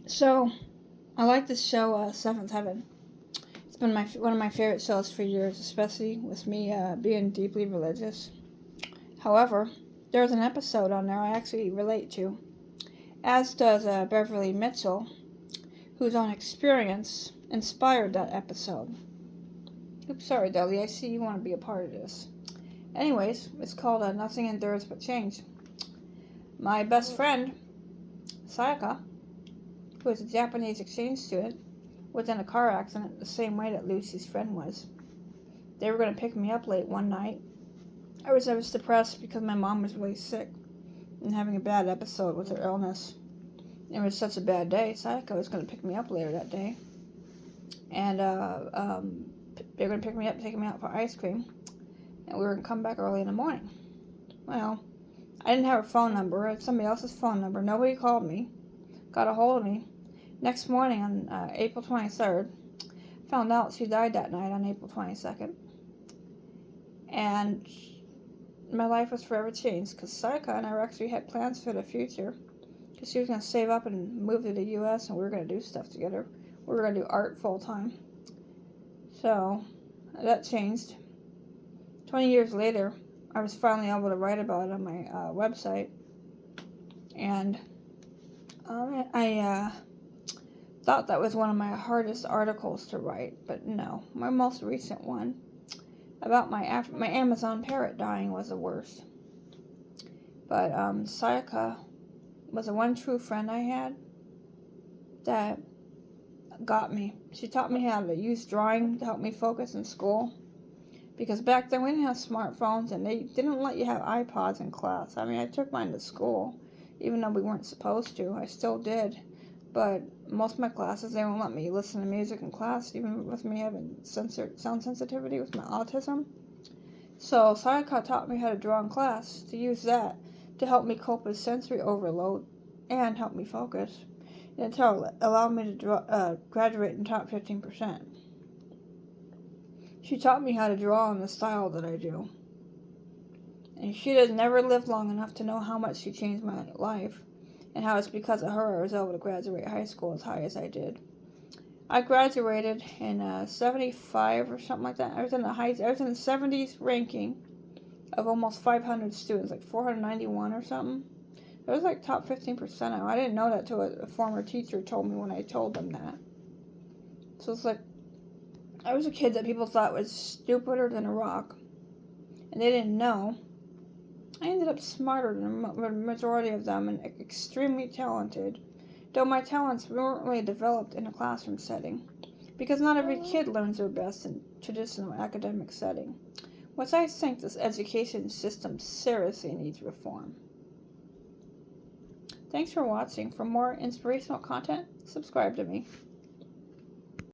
So, I like this show, Seventh Heaven. It's been one of my favorite shows for years, especially with me being deeply religious. However, there's an episode on there I actually relate to, as does Beverly Mitchell, whose own experience inspired that episode. Oops, sorry, Deli, I see you want to be a part of this. Anyways, it's called Nothing Endures But Change. My best friend, Sayaka, who is a Japanese exchange student, was in a car accident the same way that Lucy's friend was. They were going to pick me up late one night. I was depressed because my mom was really sick and having a bad episode with her illness. It was such a bad day. Sayaka was going to pick me up later that day. And they were going to pick me up, take me out for ice cream. And we were going to come back early in the morning. Well, I didn't have her phone number. I had somebody else's phone number. Nobody called me. Got a hold of me. Next morning on April 23rd, found out she died that night on April 22nd. And my life was forever changed because Sayaka and I actually had plans for the future. Because she was going to save up and move to the U.S. and we were going to do stuff together. We were going to do art full time. So, that changed. 20 years later, I was finally able to write about it on my website. And I thought that was one of my hardest articles to write. But no, my most recent one about my Amazon parrot dying was the worst. But Sayaka was the one true friend I had that got me. She taught me how to use drawing to help me focus in school. Because back then we didn't have smartphones and they didn't let you have iPods in class. I mean, I took mine to school, even though we weren't supposed to. I still did. But most of my classes, they won't let me listen to music in class, even with me having sound sensitivity with my autism. So Sayaka taught me how to draw in class, to use that to help me cope with sensory overload and help me focus. And it allowed me to graduate in top 15%. She taught me how to draw in the style that I do. And she has never lived long enough to know how much she changed my life. And how it's because of her I was able to graduate high school as high as I did. I graduated in 75 or something like that. I was in the 70s ranking of almost 500 students, like 491 or something. It was like top 15%. I didn't know that till a former teacher told me when I told them that. So it's like, I was a kid that people thought was stupider than a rock. And they didn't know. I ended up smarter than the majority of them and extremely talented, though my talents weren't really developed in a classroom setting, because not every kid learns their best in traditional academic setting, which I think this education system seriously needs reform. Thanks for watching. For more inspirational content, subscribe to me.